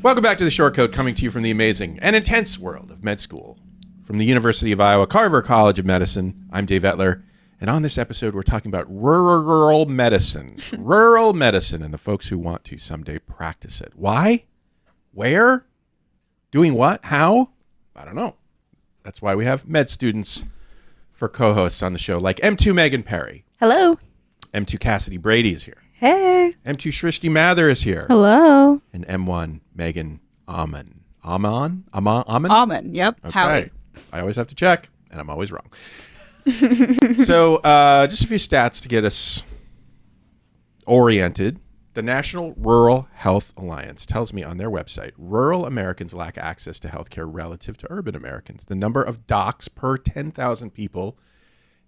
Welcome back to The Short Coat, coming to you from the amazing and intense world of med school. From the University of Iowa Carver College of Medicine, I'm Dave Etler, and on this episode we're talking about rural medicine. Rural medicine and the folks who want to someday practice it. Why? Where? Doing what? How? I don't know. That's why we have med students for co-hosts on the show, like M2 Megan Perry. Hello. M2 Kassidy Brady is here. Hey. M2 Srishti Mathur is here. Hello. And M1 Megan Ahman. Ahman? Ahman, yep. Okay. Howdy. I always have to check, and I'm always wrong. So just a few stats to get us oriented. The National Rural Health Alliance tells me on their website, rural Americans lack access to healthcare relative to urban Americans. The number of docs per 10,000 people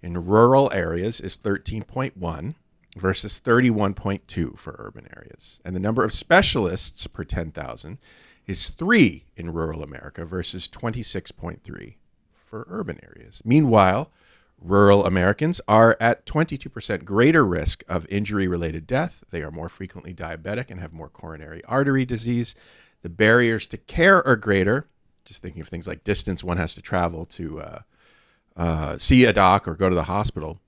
in rural areas is 13.1 versus 31.2 for urban areas. And the number of specialists per 10,000 is 3 in rural America versus 26.3 for urban areas. Meanwhile, rural Americans are at 22% greater risk of injury-related death. They are more frequently diabetic and have more coronary artery disease. The barriers to care are greater. Just thinking of things like distance one has to travel to see a doc or go to the hospital.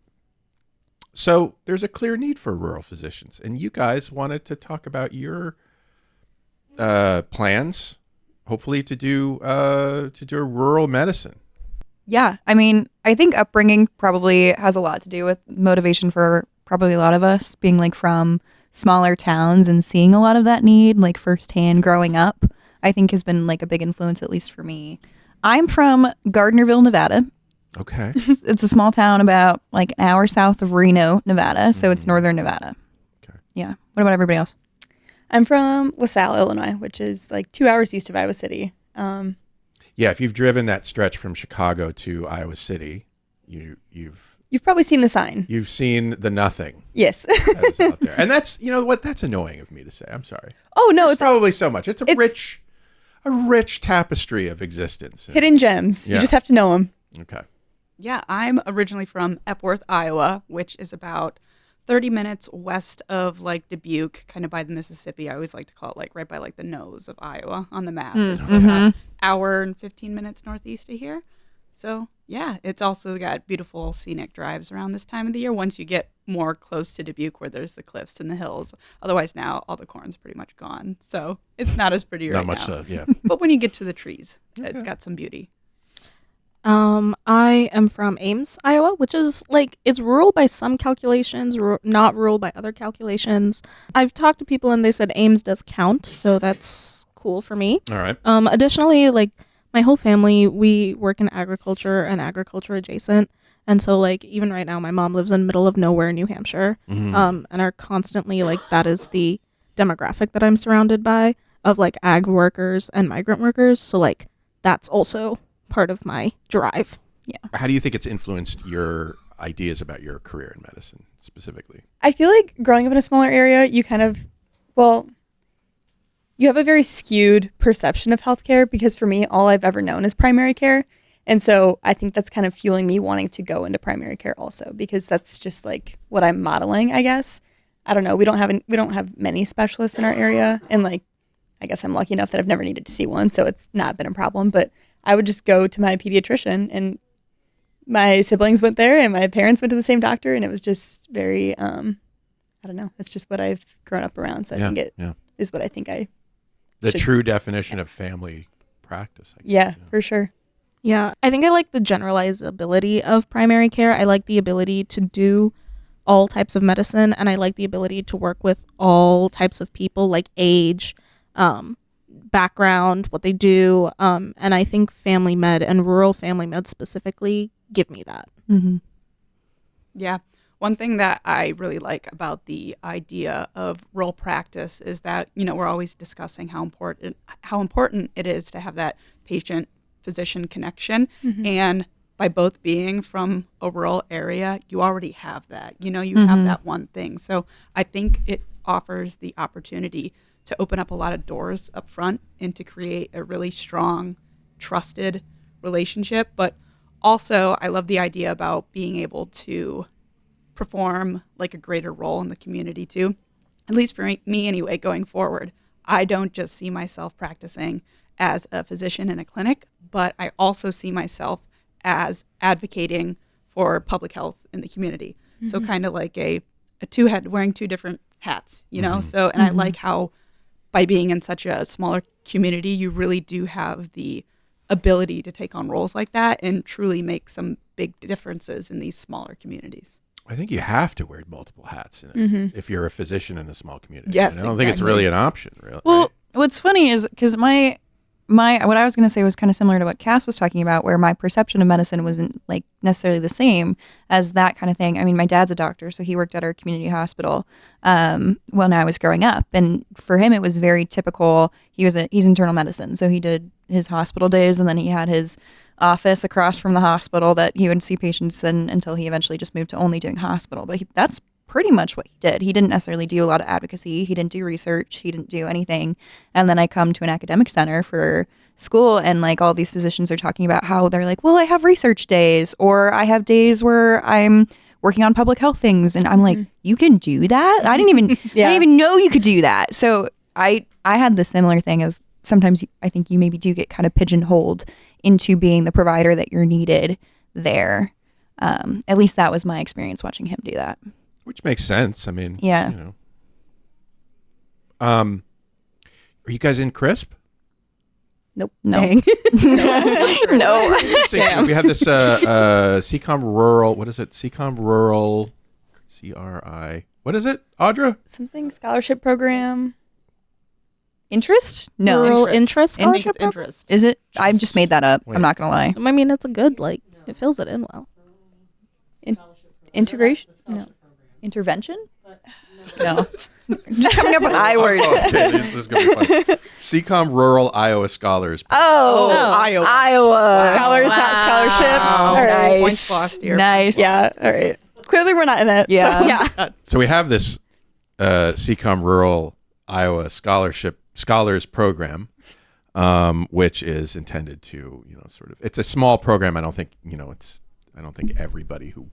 So there's a clear need for rural physicians. And you guys wanted to talk about your plans, hopefully to do rural medicine. Yeah, I mean, I think upbringing probably has a lot to do with motivation for probably a lot of us being like from smaller towns and seeing a lot of that need like firsthand growing up, I think has been like a big influence, at least for me. I'm from Gardnerville, Nevada. Okay. It's a small town about like an hour south of Reno, Nevada. So it's northern Nevada. Okay. Yeah. What about everybody else? I'm from LaSalle, Illinois, which is like 2 hours east of Iowa City. Yeah, if you've driven that stretch from Chicago to Iowa City, you've probably seen the sign. You've seen the nothing. Yes. That is out there. And that's, you know what, that's annoying of me to say. I'm sorry. Oh, no. It's probably so much. It's a rich tapestry of existence. Hidden gems. Yeah. You just have to know them. Okay. Yeah, I'm originally from Epworth, Iowa, which is about 30 minutes west of like Dubuque, kind of by the Mississippi. I always like to call it like right by like the nose of Iowa on the map. It's like an hour and 15 minutes northeast of here. So yeah, it's also got beautiful scenic drives around this time of the year once you get more close to Dubuque where there's the cliffs and the hills. Otherwise now all the corn's pretty much gone. So it's not as pretty right now. Not much so, yeah. But when you get to the trees, it's got some beauty. I am from Ames, Iowa, which is like, it's rural by some calculations, not rural by other calculations. I've talked to people and they said Ames does count, so that's cool for me. All right. Additionally, like my whole family, we work in agriculture and agriculture adjacent. And so like, even right now, my mom lives in middle of nowhere, New Hampshire, and are constantly like, that is the demographic that I'm surrounded by of like ag workers and migrant workers. So like, that's also part of my drive. Yeah. How do you think it's influenced your ideas about your career in medicine specifically? I feel like growing up in a smaller area, you have a very skewed perception of healthcare because for me, all I've ever known is primary care. And so I think that's kind of fueling me wanting to go into primary care also because that's just like what I'm modeling, I guess. I don't know. We don't have many specialists in our area. And like, I guess I'm lucky enough that I've never needed to see one. So it's not been a problem, but I would just go to my pediatrician and my siblings went there and my parents went to the same doctor and it was just very, I don't know. It's just what I've grown up around. So I think it is what I think the true definition of family practice. I guess. Yeah, for sure. Yeah, I think I like the generalizability of primary care. I like the ability to do all types of medicine and I like the ability to work with all types of people like age, background, what they do, and I think family med and rural family med specifically give me that. Mm-hmm. Yeah. One thing that I really like about the idea of rural practice is that, you know, we're always discussing how important it is to have that patient-physician connection. Mm-hmm. And by both being from a rural area, you already have that. You know, you have that one thing. So I think it offers the opportunity to open up a lot of doors up front and to create a really strong, trusted relationship. But also, I love the idea about being able to perform like a greater role in the community too. At least for me anyway, going forward. I don't just see myself practicing as a physician in a clinic, but I also see myself as advocating for public health in the community. So kind of like a two-head, wearing two different hats, you know? So, and I like how by being in such a smaller community, you really do have the ability to take on roles like that and truly make some big differences in these smaller communities. I think you have to wear multiple hats in it if you're a physician in a small community. Yes, I don't think it's really an option, really. Well, right? what's funny is because my what I was going to say was kind of similar to what Cass was talking about, where my perception of medicine wasn't like necessarily the same as that kind of thing. I mean, my dad's a doctor, so he worked at our community hospital when I was growing up, and for him, it was very typical. He's internal medicine, so he did his hospital days, and then he had his office across from the hospital that he would see patients in until he eventually just moved to only doing hospital. But that's pretty much what he did. He didn't necessarily do a lot of advocacy. He didn't do research. He didn't do anything. And then I come to an academic center for school, and like all these physicians are talking about how they're like, well, I have research days, or I have days where I'm working on public health things. And I'm like, you can do that? I didn't even know you could do that. So I had the similar thing of sometimes I think you maybe do get kind of pigeonholed into being the provider that you're needed there. At least that was my experience watching him do that. Which makes sense. I mean, Yeah. you know. Are you guys in CRISP? Nope. No. Dang. No. We have this CCOM Rural. What is it? CCOM Rural. CRI. What is it, Audra? Something scholarship program. Interest? No. Rural interest I think scholarship it's interest. Is it? I just made that up. Wait. I'm not going to lie. program? I mean, it's a good, like, it fills it in well. Integration? No. Intervention? No. Just coming up with I words. Okay, this is going to be funny. CCOM Rural Iowa Scholars. Oh, Iowa. Iowa. Scholars, not scholarship. Wow. All right. Points lost here. Nice. Yeah. All right. Clearly, we're not in it. Yeah. So. Yeah. So we have this CCOM Rural Iowa Scholars Program, which is intended to, it's a small program. I don't think everybody who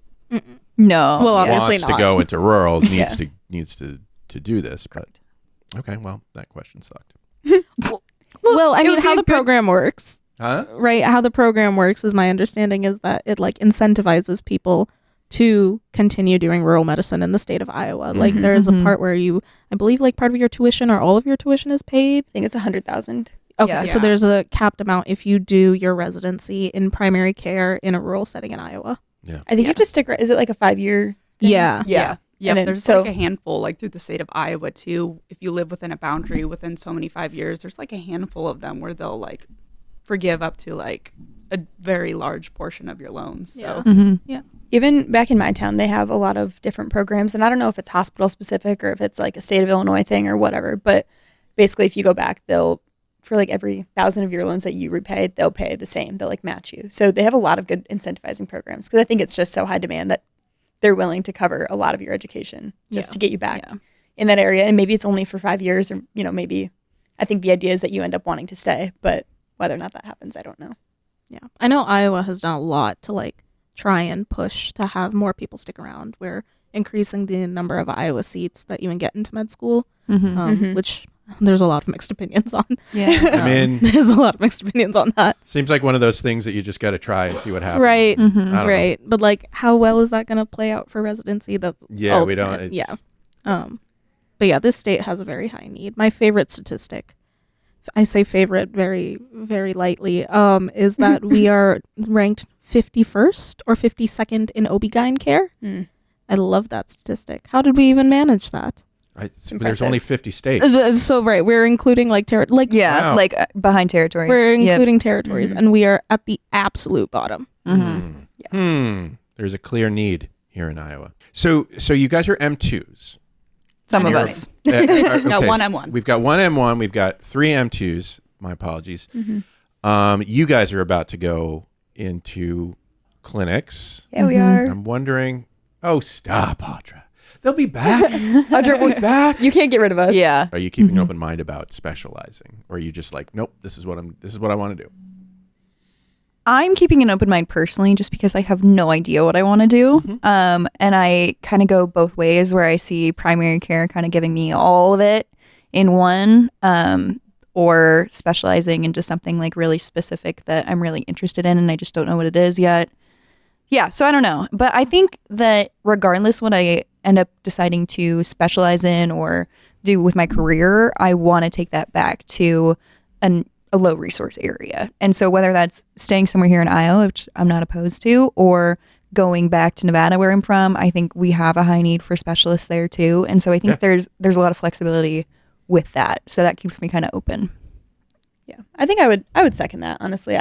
No. Well, obviously wants to not. go into rural needs Yeah. needs to do this. But okay, well, that question sucked. Well, I it mean, would be how a the good- program works, Huh? right? How the program works is my understanding is that it like incentivizes people to continue doing rural medicine in the state of Iowa. Like there is a part where I believe like part of your tuition or all of your tuition is paid. I think it's 100,000. Okay, Yeah. so there's a capped amount if you do your residency in primary care in a rural setting in Iowa. I think you have to stick. Is it like a 5-year? Thing? Yeah. Yeah. Yeah, And then- there's so- like a handful, like through the state of Iowa too. If you live within a boundary within so many 5 years, there's like a handful of them where they'll like forgive up to like a very large portion of your loans. So Yeah. Mm-hmm. Even back in my town, they have a lot of different programs, and I don't know if it's hospital specific or if it's like a state of Illinois thing or whatever. But basically, if you go back, they'll for like every 1,000 of your loans that you repay, they'll pay the same. They'll like match you. So they have a lot of good incentivizing programs because I think it's just so high demand that they're willing to cover a lot of your education just to get you back in that area. And maybe it's only for 5 years, or maybe I think the idea is that you end up wanting to stay, but whether or not that happens, I don't know. Yeah. I know Iowa has done a lot to like try and push to have more people stick around. We're increasing the number of Iowa seats that even get into med school, which there's a lot of mixed opinions on. Yeah. I mean, There's a lot of mixed opinions on that. seems like one of those things that you just got to try and see what happens. Right. I don't know. Right. But like how well is that going to play out for residency? That's Yeah, we don't. ultimate. It's, Yeah. But yeah, this state has a very high need. My favorite statistic, I say favorite very, very lightly, is that we are ranked 51st or 52nd in OB-GYN care. I love that statistic. How did we even manage that? There's impressive. only 50 states. So right, we're including like Yeah. Wow. Like behind territories. we're Yep. including territories, and we are at the absolute bottom. There's a clear need here in Iowa. So you guys are M2s. Some of You're- us. Got one so M1. We've got one M1. We've got 3 M2s. My apologies. You guys are about to go into clinics. Yeah, we are. I'm wondering. Oh, stop, Audra. They'll be back. Audra will be back. You can't get rid of us. Yeah. Are you keeping an open mind about specializing, or are you just like, nope, this is what I want to do? I'm keeping an open mind personally just because I have no idea what I want to do. And I kind of go both ways where I see primary care kind of giving me all of it in one, or specializing into something like really specific that I'm really interested in and I just don't know what it is yet. Yeah, so I don't know. But I think that regardless what I end up deciding to specialize in or do with my career, I want to take that back to a low resource area. And so whether that's staying somewhere here in Iowa, which I'm not opposed to, or going back to Nevada where I'm from, I think we have a high need for specialists there too. And so I think there's a lot of flexibility with that. So that keeps me kind of open. Yeah. I think I would second that, honestly.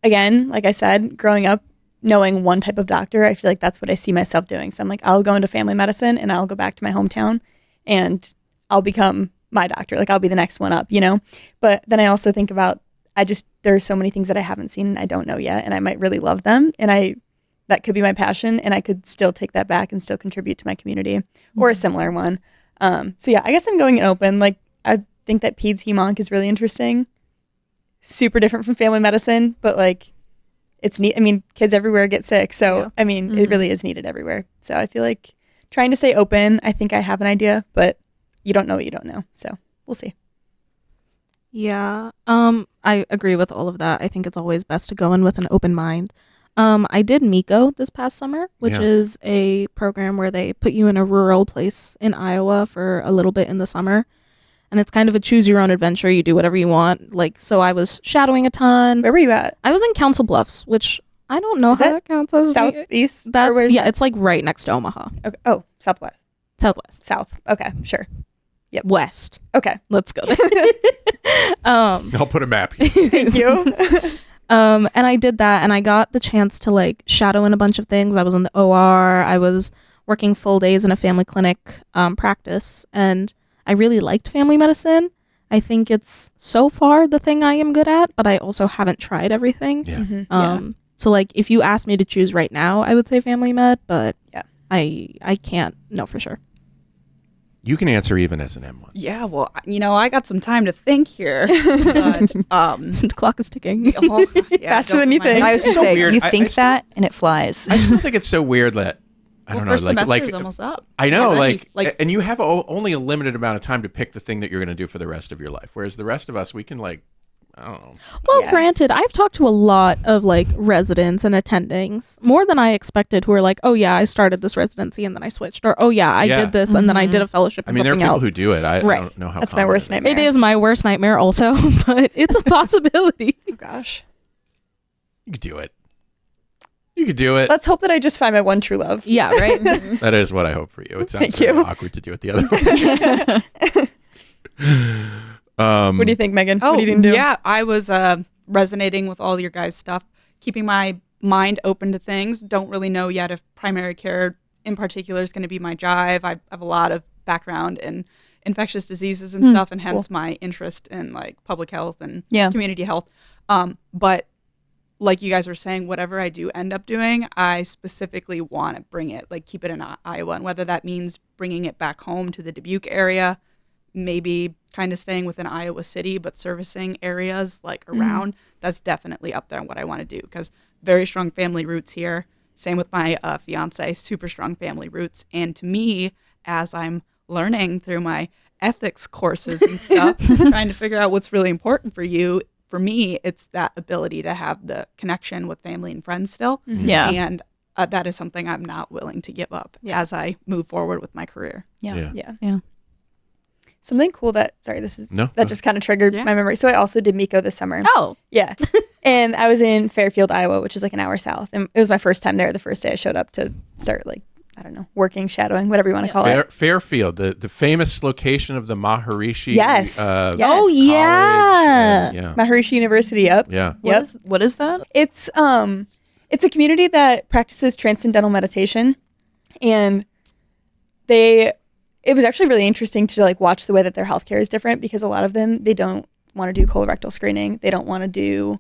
Again, like I said, growing up knowing one type of doctor, I feel like that's what I see myself doing. So I'm like, I'll go into family medicine and I'll go back to my hometown and I'll become my doctor. Like I'll be the next one up, you know? But then I also think about, there are so many things that I haven't seen and I don't know yet, and I might really love them. And that could be my passion, and I could still take that back and still contribute to my community or a similar one. So yeah, I guess I'm going open. Like I think that peds hemonc is really interesting. Super different from family medicine, but like it's neat. I mean, kids everywhere get sick. So, I mean, it really is needed everywhere. So I feel like trying to stay open, I think I have an idea, but you don't know what you don't know. So we'll see. Yeah, I agree with all of that. I think it's always best to go in with an open mind. I did MECO this past summer, which is a program where they put you in a rural place in Iowa for a little bit in the summer. And it's kind of a choose your own adventure. You do whatever you want. Like, so I was shadowing a ton. Where were you at? I was in Council Bluffs, which I don't know how that counts as southeast. That's it's like right next to Omaha. Okay. Oh, southwest. South. Okay, sure. Yep. West. Okay, let's go there. I'll put a map here. Thank you. And I did that, and I got the chance to like shadow in a bunch of things. I was in the OR. I was working full days in a family clinic practice, and I really liked family medicine. I think it's so far the thing I am good at, but I also haven't tried everything. Yeah. So like if you asked me to choose right now, I would say family med, but I can't know for sure. You can answer even as an M1. Yeah, well, I got some time to think here. But, The clock is ticking. Faster than you think. I was just so saying, weird. you think that and it flies. I still think it's so weird that I don't know, first semester like is almost up. I know, Already. and you have only a limited amount of time to pick the thing that you're going to do for the rest of your life. Whereas the rest of us, we can I don't know. Well, granted, I've talked to a lot of like residents and attendings, more than I expected, who are like, "Oh yeah, I started this residency and then I switched," or "Oh yeah, I did this and then I did a fellowship." I mean, there are something people else. who do it. I Right. don't know how. That's my common worst nightmare. It is my worst nightmare, also, but it's a possibility. Oh gosh. You could do it. You could do it. Let's hope that I just find my one true love. Yeah, right. That is what I hope for you. It sounds Thank very you. awkward to do it the other way. What do you think, Megan? Oh, what are you going to do? yeah, I was resonating with all your guys' stuff, keeping my mind open to things. Don't really know yet if primary care in particular is going to be my jive. I have a lot of background in infectious diseases and stuff, and hence my interest in like public health and community health. But like you guys were saying, whatever I do end up doing, I specifically want to bring it, like keep it in Iowa. And whether that means bringing it back home to the Dubuque area, maybe kind of staying within Iowa City, but servicing areas like around, that's definitely up there on what I want to do, because very strong family roots here. Same with my fiance, super strong family roots. And to me, as I'm learning through my ethics courses and stuff, trying to figure out what's really important for you, for me, it's that ability to have the connection with family and friends still. Yeah. And that is something I'm not willing to give up as I move forward with my career. Yeah. Something cool that just kind of triggered my memory. So I also did MECO this summer. Oh. Yeah. And I was in Fairfield, Iowa, which is like an hour south. And it was my first time there, the first day I showed up to start like, I don't know, working, shadowing, whatever you want to call it. Fairfield, the famous location of the Maharishi. Yes. Oh yeah. Maharishi University. Yep. Yeah. What is that? It's a community that practices transcendental meditation, and it was actually really interesting to like watch the way that their healthcare is different, because a lot of them, they don't want to do colorectal screening, they don't want to do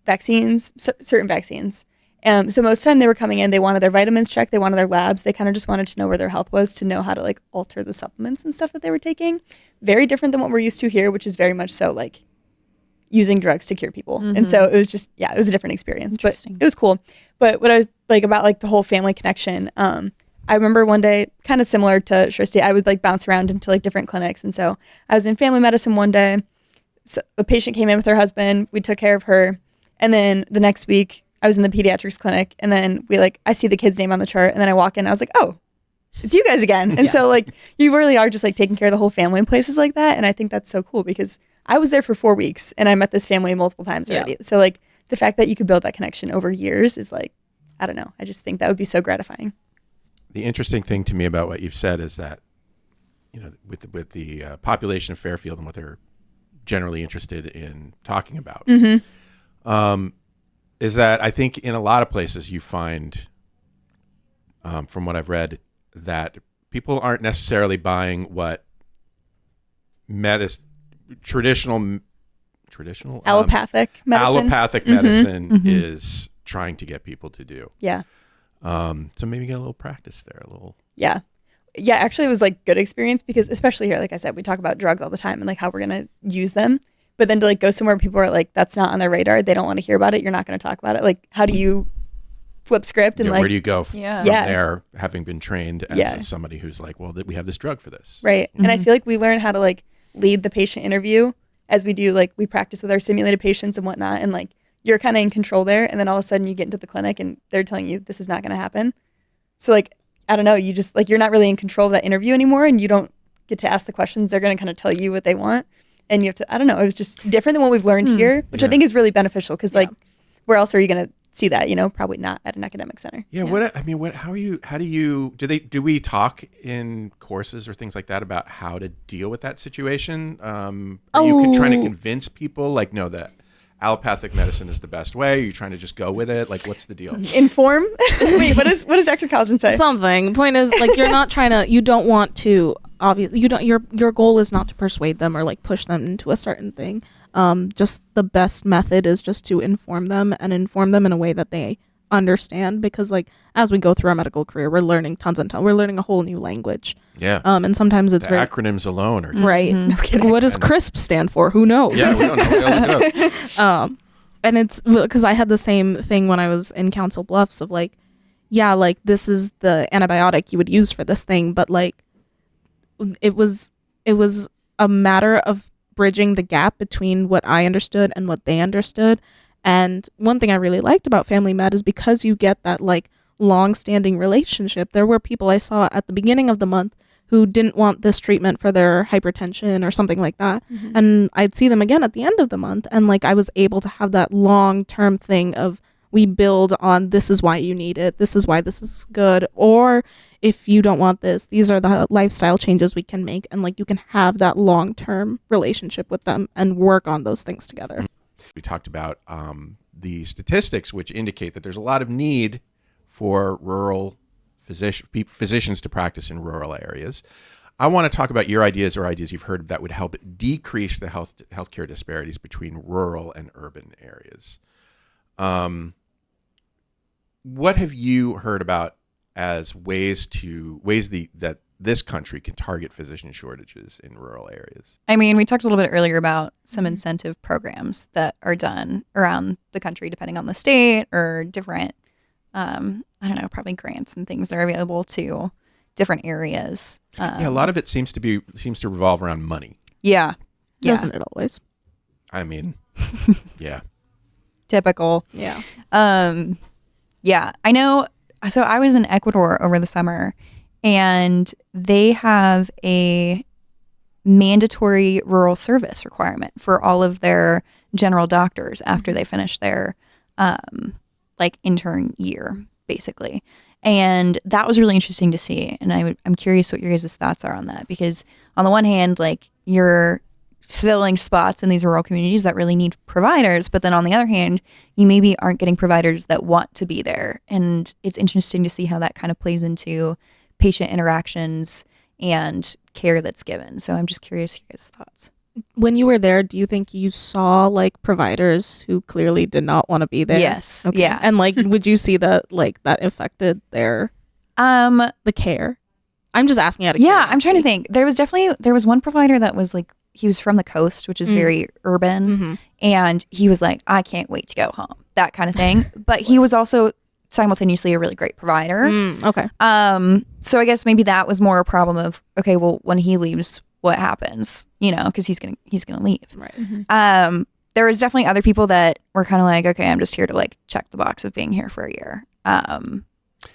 vaccines, certain vaccines. So most of the time they were coming in, they wanted their vitamins checked, they wanted their labs, they kind of just wanted to know where their health was, to know how to like alter the supplements and stuff that they were taking. Very different than what we're used to here, which is very much so like using drugs to cure people. And so it was just, it was a different experience, but it was cool. But what I was like about like the whole family connection, I remember one day, kind of similar to Srishti, I would like bounce around into like different clinics. And so I was in family medicine one day. So a patient came in with her husband. We took care of her. And then the next week I was in the pediatrics clinic, and then I see the kid's name on the chart, and then I walk in, I was like, oh, it's you guys again. And so like, you really are just like taking care of the whole family in places like that. And I think that's so cool because I was there for 4 weeks and I met this family multiple times already. So like the fact that you could build that connection over years is like, I don't know. I just think that would be so gratifying. The interesting thing to me about what you've said is that, you know, with the population of Fairfield and what they're generally interested in talking about, is that I think in a lot of places you find, from what I've read, that people aren't necessarily buying what traditional Allopathic medicine is trying to get people to do. Yeah. So maybe get a little practice there, Yeah. Actually, it was like good experience because especially here, like I said, we talk about drugs all the time and like how we're going to use them. But then to like go somewhere where people are like, that's not on their radar. They don't want to hear about it. You're not going to talk about it. Like, how do you flip script and like, where do you go from there, having been trained as somebody who's like, well, we have this drug for this. Right. And I feel like we learn how to like lead the patient interview as we do, like we practice with our simulated patients and whatnot. And like, you're kind of in control there. And then all of a sudden you get into the clinic and they're telling you this is not going to happen. So like, I don't know, you just like, you're not really in control of that interview anymore and you don't get to ask the questions. They're going to kind of tell you what they want. And you have to, I don't know, it was just different than what we've learned here, which I think is really beneficial because like, where else are you going to see that, you know? Probably not at an academic center. Yeah. Do we talk in courses or things like that about how to deal with that situation? Are you trying to convince people like, no, that allopathic medicine is the best way? Are you trying to just go with it? Like, what's the deal? Inform? Wait, what does Dr. Colligan say? Something. Point is, like, you're not trying to, you don't want to, obviously, your goal is not to persuade them or like push them into a certain thing. Just the best method is just to inform them in a way that they understand, because like as we go through our medical career, we're learning tons and tons. We're learning a whole new language. Yeah. And sometimes it's acronyms alone are right. What does CRISP stand for? Who knows? Yeah, we don't know. We gotta look it up. And it's because I had the same thing when I was in Council Bluffs of like, yeah, like this is the antibiotic you would use for this thing, but like it was a matter of bridging the gap between what I understood and what they understood. And one thing I really liked about family med is because you get that like long-standing relationship. There were people I saw at the beginning of the month who didn't want this treatment for their hypertension or something like that. Mm-hmm. And I'd see them again at the end of the month. And like I was able to have that long-term thing of we build on this is why you need it. This is why this is good. Or if you don't want this, these are the lifestyle changes we can make. And like you can have that long-term relationship with them and work on those things together. We talked about the statistics, which indicate that there's a lot of need for rural physicians to practice in rural areas. I want to talk about your ideas or ideas you've heard that would help decrease the healthcare disparities between rural and urban areas. What have you heard about as ways that this country can target physician shortages in rural areas? I mean, we talked a little bit earlier about some incentive programs that are done around the country, depending on the state or different, I don't know, probably grants and things that are available to different areas. Yeah, a lot of it seems to revolve around money. Yeah. Doesn't it always? I mean, yeah. Typical. Yeah. Yeah, I know. So I was in Ecuador over the summer, and they have a mandatory rural service requirement for all of their general doctors after they finish their like intern year, basically. And that was really interesting to see. And I'm curious what your guys' thoughts are on that, because on the one hand, like you're filling spots in these rural communities that really need providers, but then on the other hand, you maybe aren't getting providers that want to be there. And it's interesting to see how that kind of plays into patient interactions and care that's given. So I'm just curious your guys' thoughts. When you were there, do you think you saw like providers who clearly did not want to be there? Yes. Okay. Yeah. And like, would you see that like that affected their the care? I'm just asking out of curiosity. I'm trying to think. There was one provider that was like, he was from the coast, which is very urban. Mm-hmm. And he was like, I can't wait to go home, that kind of thing. But he was also simultaneously a really great provider. Okay. So I guess maybe that was more a problem of, okay, well, when he leaves, what happens? You know, because he's gonna leave. Right. There was definitely other people that were kind of like, okay, I'm just here to like check the box of being here for a year.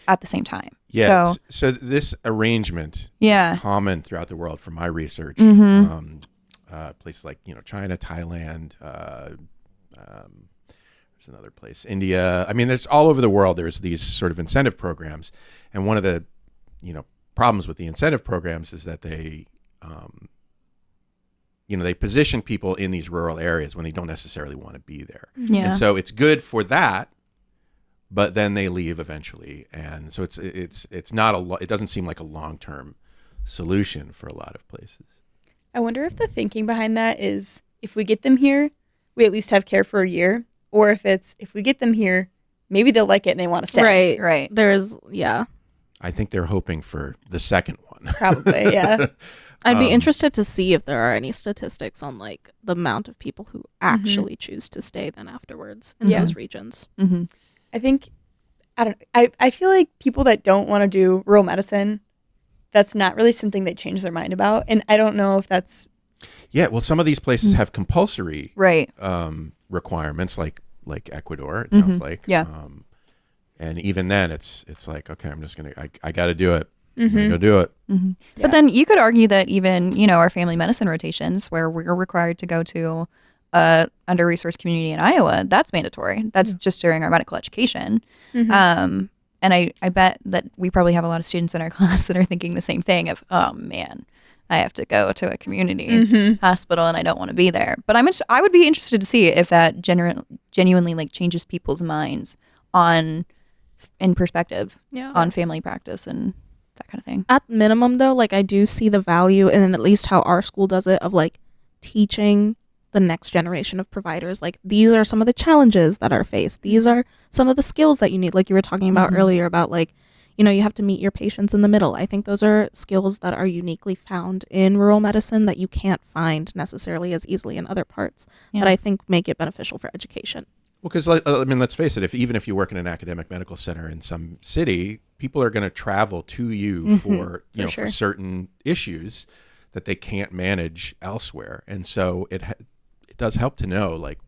At the same time. Yeah. So this arrangement Yeah. is common throughout the world from my research. Places like, China, Thailand, there's another place, India. I mean, there's all over the world. There's these sort of incentive programs. And one of the, problems with the incentive programs is that they, they position people in these rural areas when they don't necessarily want to be there. Yeah. And so it's good for that, but then they leave eventually. And so it's not it doesn't seem like a long-term solution for a lot of places. I wonder if the thinking behind that is if we get them here, we at least have care for a year, or if we get them here, maybe they'll like it and they want to stay. Right. There's I think they're hoping for the second one. Probably, yeah. I'd be interested to see if there are any statistics on like the amount of people who actually choose to stay then afterwards in those regions. I think, I feel like people that don't want to do rural medicine, that's not really something they change their mind about. And I don't know if that's... Yeah, well, some of these places have compulsory Right. Requirements, like Ecuador, it sounds like. Yeah. And even then, it's like, okay, I got to do it. I'm gonna go do it. But then you could argue that even, our family medicine rotations where we're required to go to a under-resourced community in Iowa, that's mandatory. That's just during our medical education. And I bet that we probably have a lot of students in our class that are thinking the same thing of, oh man, I have to go to a community hospital and I don't want to be there. But I would be interested to see if that genuinely like changes people's minds in perspective on family practice and that kind of thing. At minimum though, like I do see the value in at least how our school does it of like teaching the next generation of providers, like these are some of the challenges that are faced. These are some of the skills that you need, like you were talking about earlier about like, you have to meet your patients in the middle. I think those are skills that are uniquely found in rural medicine that you can't find necessarily as easily in other parts, that I think make it beneficial for education. Well, because let's face it. Even if you work in an academic medical center in some city, people are going to travel to you for for certain issues that they can't manage elsewhere, and so it does help to know like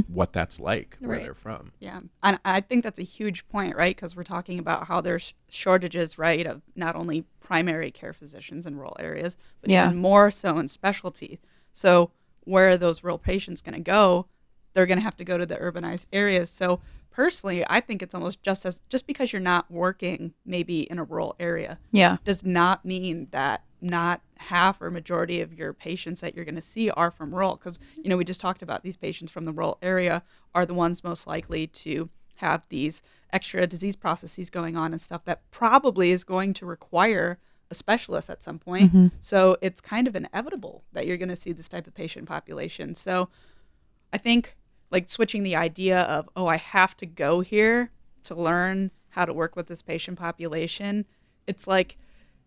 what that's like where they're from. Yeah, and I think that's a huge point, right? Because we're talking about how there's shortages, right, of not only primary care physicians in rural areas, but even more so in specialty. So where are those rural patients going to go? They're going to have to go to the urbanized areas. So personally, I think it's almost just because you're not working maybe in a rural area does not mean that not half or majority of your patients that you're going to see are from rural. Because, we just talked about these patients from the rural area are the ones most likely to have these extra disease processes going on and stuff that probably is going to require a specialist at some point. So it's kind of inevitable that you're going to see this type of patient population. So I think like switching the idea of, I have to go here to learn how to work with this patient population. It's like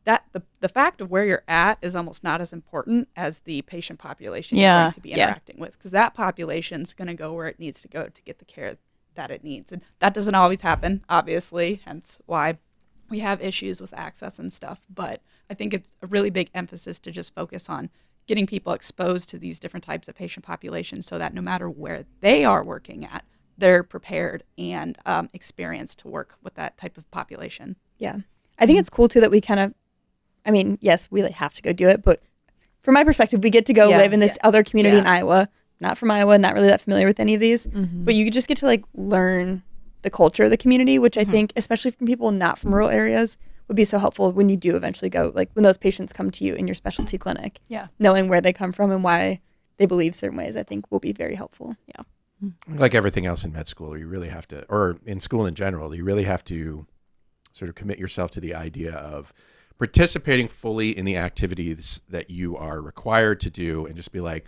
that the fact of where you're at is almost not as important as the patient population you're going to be interacting with, because that population's going to go where it needs to go to get the care that it needs. And that doesn't always happen, obviously, hence why we have issues with access and stuff. But I think it's a really big emphasis to just focus on getting people exposed to these different types of patient populations so that no matter where they are working at, they're prepared and experienced to work with that type of population. Yeah. I think it's cool, too, that we kind of, yes, we have to go do it, but from my perspective, we get to go live in this other community in Iowa. Not from Iowa, not really that familiar with any of these, but you just get to, learn the culture of the community, which I think, especially from people not from rural areas, would be so helpful when you do eventually go, when those patients come to you in your specialty clinic. Yeah. Knowing where they come from and why they believe certain ways, I think will be very helpful. Yeah. Like everything else in med school, you really have to, or in school in general, you really have to sort of commit yourself to the idea of participating fully in the activities that you are required to do and just be like,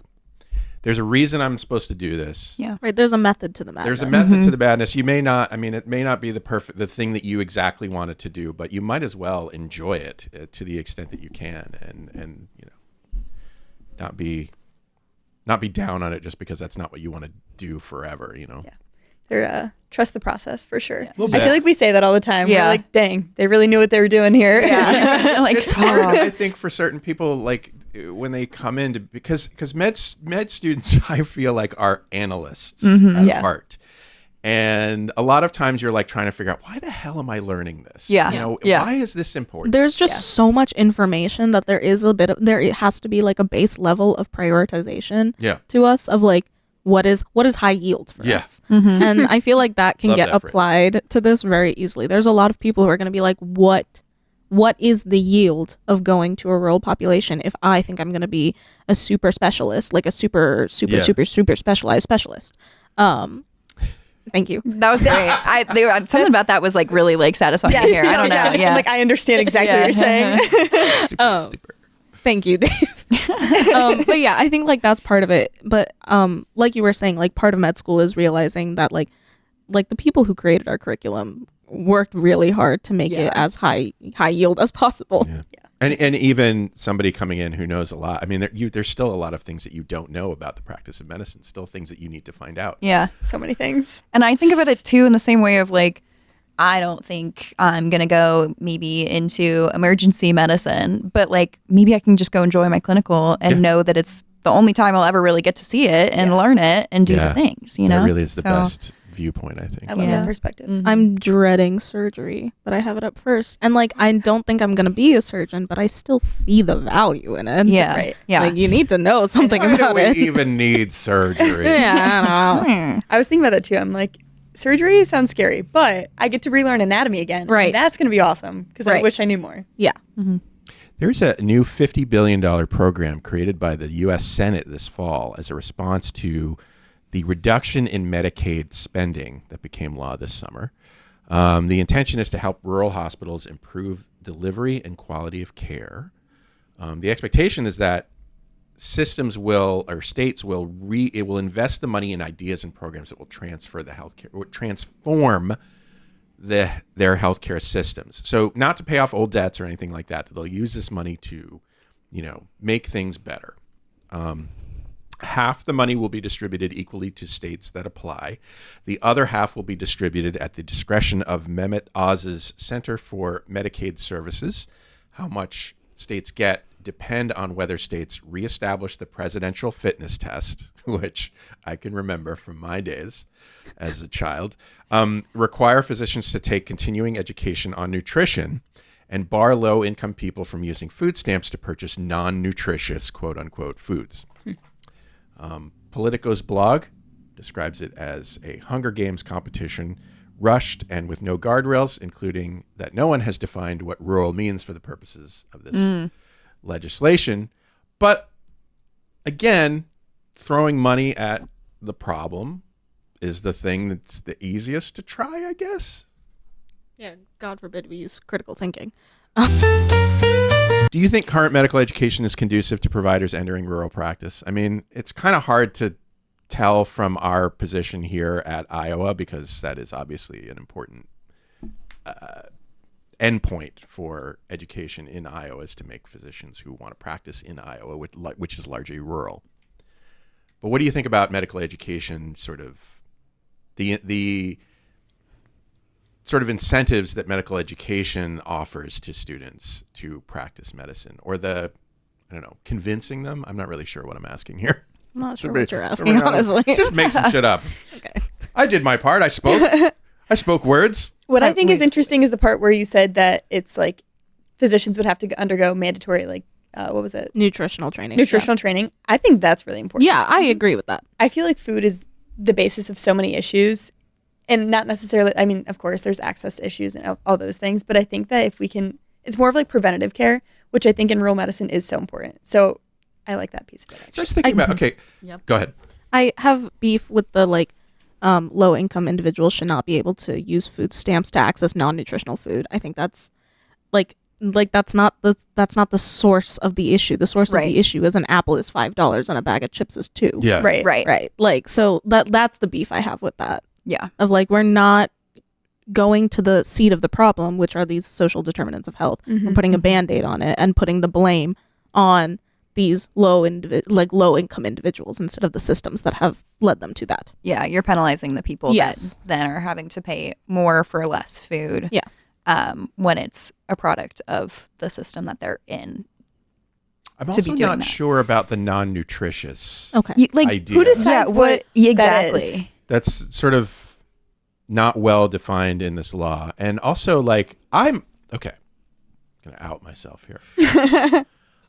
there's a reason I'm supposed to do this. Yeah. Right. There's a method to the madness. There's a method to the madness. You may not, it may not be the thing that you exactly wanted to do, but you might as well enjoy it to the extent that you can and not be down on it just because that's not what you want to do forever, Yeah. They're trust the process for sure. Little I bit. feel like we say that all the time. Yeah. We're like, dang, they really knew what they were doing here. Yeah. Like, It's hard, I think, for certain people, like when they come in, because med students, I feel like, are analysts at Yeah. heart. And a lot of times you're like trying to figure out, why the hell am I learning this? Yeah. You know, Yeah. why is this important? There's just so much information that there is it has to be like a base level of prioritization Yeah. to us of like what is high yield for Yeah. us. And I feel like that can Love get that phrase. applied to this very easily. There's a lot of people who are going to be like, what is the yield of going to a rural population if I think I'm going to be a super specialist, like a super Yeah. specialized specialist? Thank you. that was great. Something about that was like really like satisfying to hear. I don't know. Yeah. Like, I understand exactly Yeah. what you're saying. Super. Thank you, Dave. But yeah, I think like that's part of it. But like you were saying, like part of med school is realizing that like the people who created our curriculum worked really hard to make it as high yield as possible. Yeah. And even somebody coming in who knows a lot. I mean, there's still a lot of things that you don't know about the practice of medicine. Still things that you need to find out. Yeah. So many things. And I think about it too in the same way of like, I don't think I'm going to go maybe into emergency medicine, but like maybe I can just go enjoy my clinical and know that it's the only time I'll ever really get to see it and learn it and do Yeah. the things, you know? That really is the So- best viewpoint, I think. I love Yeah. that perspective. Mhm. I'm dreading surgery, but I have it up first. And like I don't think I'm gonna be a surgeon, but I still see the value in it. Yeah. Right. Yeah. Like you need to know something Why do about we it. even need surgery? Yeah, I don't know. Hmm. I was thinking about that too. I'm like, surgery sounds scary, but I get to relearn anatomy again. Right. And that's going to be awesome because I Right. wish I knew more. Yeah. There's a new $50 billion program created by the U.S. Senate this fall as a response to the reduction in Medicaid spending that became law this summer. The intention is to help rural hospitals improve delivery and quality of care. The expectation is that states will invest the money in ideas and programs that will transform their healthcare systems. So not to pay off old debts or anything like that. They'll use this money to, make things better. Half the money will be distributed equally to states that apply. The other half will be distributed at the discretion of Mehmet Oz's Center for Medicaid Services. How much states get depend on whether states reestablish the presidential fitness test, which I can remember from my days as a child, require physicians to take continuing education on nutrition, and bar low-income people from using food stamps to purchase non-nutritious, quote-unquote, foods. Politico's blog describes it as a Hunger Games competition, rushed and with no guardrails, including that no one has defined what rural means for the purposes of this legislation. But again, throwing money at the problem is the thing that's the easiest to try, I guess. Yeah, God forbid we use critical thinking. Do you think current medical education is conducive to providers entering rural practice? I mean, it's kind of hard to tell from our position here at Iowa because that is obviously an important endpoint for education in Iowa, is to make physicians who want to practice in Iowa, which is largely rural. But what do you think about medical education, sort of the sort of incentives that medical education offers to students to practice medicine, or convincing them? I'm not really sure what I'm asking here. I'm not sure To be- what you're to asking, be honest. honestly. Just make some shit up. Okay. I did my part. I spoke. I spoke words. What I think is interesting is the part where you said that it's like physicians would have to undergo mandatory, like, what was it? Nutritional training. Nutritional training. I think that's really important. Yeah, I agree with that. I feel like food is the basis of so many issues, and not necessarily, I mean, of course, there's access issues and all those things, but I think that if we can, it's more of like preventative care, which I think in rural medicine is so important. So I like that piece of it. So I was thinking about, okay, go ahead. I have beef with the low income individuals should not be able to use food stamps to access non-nutritional food. I think that's that's not the source of the issue. The source of the issue is an apple is $5 and a bag of chips is $2. Yeah. Right. Like, so that's the beef I have with that. Yeah. Of like, we're not going to the seed of the problem, which are these social determinants of health. We're putting a Band-Aid on it and putting the blame on these low income individuals instead of the systems that have led them to that. Yeah, you're penalizing the people Yes. that then are having to pay more for less food. Yeah. When it's a product of the system that they're in. I'm to also be doing not that. sure about the non-nutritious Okay. Like idea. Who decides what exactly. that is? That's sort of not well defined in this law. And also, like, I'm going to out myself here.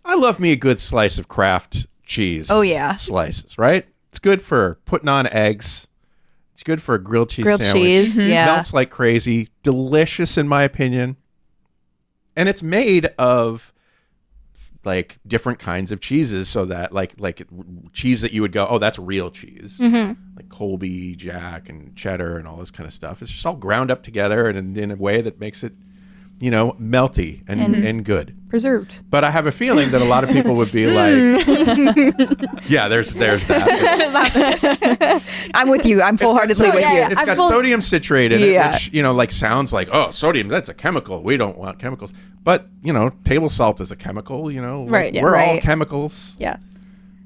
I love me a good slice of Kraft cheese. Oh, yeah. Slices, right? It's good for putting on eggs. It's good for a grilled cheese Grilled sandwich. cheese, yeah. Melts like crazy. Delicious, in my opinion. And it's made of like different kinds of cheeses, so that like cheese that you would go, oh, that's real cheese, like Colby, Jack, and cheddar, and all this kind of stuff. It's just all ground up together and in a way that makes it, you know, melty and good. Preserved. But I have a feeling that a lot of people would be like, yeah, there's that. I'm with you. I'm full-heartedly with you. It's got sodium citrate in it, Yeah. which, you know, like sounds like, oh, sodium, that's a chemical. We don't want chemicals. But, you know, table salt is a chemical, you know. Right, yeah. We're all Right. chemicals. Yeah.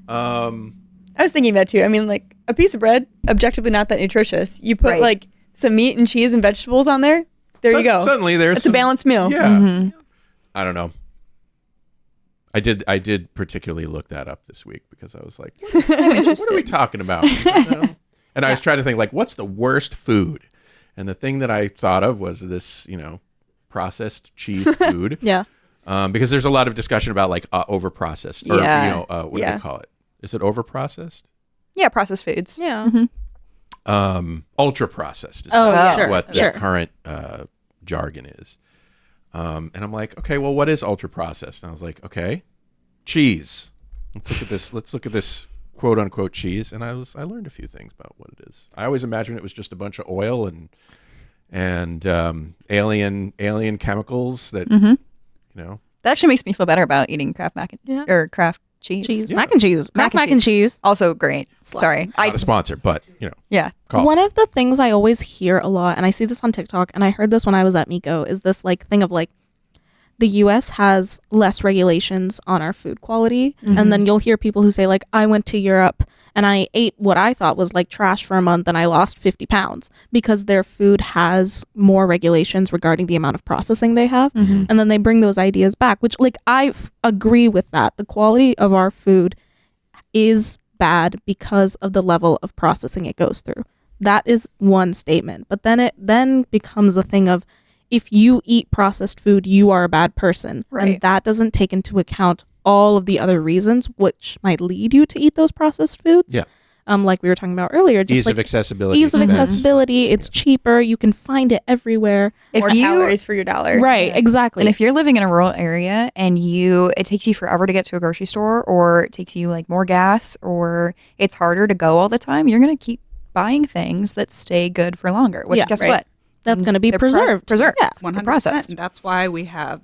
Um, I was thinking that too. I mean, like a piece of bread, objectively not that nutritious. You put Right. like some meat and cheese and vegetables on there. There you go. Suddenly there's It's a balanced meal. Yeah. I don't know. I did particularly look that up this week because I was like, what are we talking about? You know? And I was trying to think, like, what's the worst food? And the thing that I thought of was this, you know, processed cheese food. Yeah. Because there's a lot of discussion about like over processed or, Yeah. you know, what do Yeah. we call it? Is it over processed? Yeah, processed foods. Yeah. Ultra processed is Oh, yeah. what Sure. the current jargon is. And I'm like, okay, well, what is ultra processed? And I was like, okay, cheese. Let's look at this quote unquote cheese. And I learned a few things about what it is. I always imagined it was just a bunch of oil and alien chemicals that you know. That actually makes me feel better about eating Kraft or Kraft cheese. Cheese. Yeah. Mac and cheese. Kraft mac and cheese. Also great. Sorry. Not a sponsor, but you know. Yeah. Call. One of the things I always hear a lot, and I see this on TikTok, and I heard this when I was at Miko, is this like thing of like the US has less regulations on our food quality. And then you'll hear people who say like, I went to Europe and I ate what I thought was like trash for a month and I lost 50 pounds because their food has more regulations regarding the amount of processing they have. And then they bring those ideas back, which like agree with that. The quality of our food is bad because of the level of processing it goes through. That is one statement. But then it then becomes a thing of, if you eat processed food, you are a bad person. Right. And that doesn't take into account all of the other reasons which might lead you to eat those processed foods. Yeah. Like we were talking about earlier. Just Ease like of accessibility. ease of expense. accessibility. It's cheaper. You can find it everywhere. If More you calories for your dollar. Right. Exactly. and if you're living in a rural area and it takes you forever to get to a grocery store, or it takes you like more gas, or it's harder to go all the time, you're going to keep buying things that stay good for longer, which Yeah, guess right. what? That's Means going to be they're preserved. preserved. Yeah. 100%. processed. And that's why we have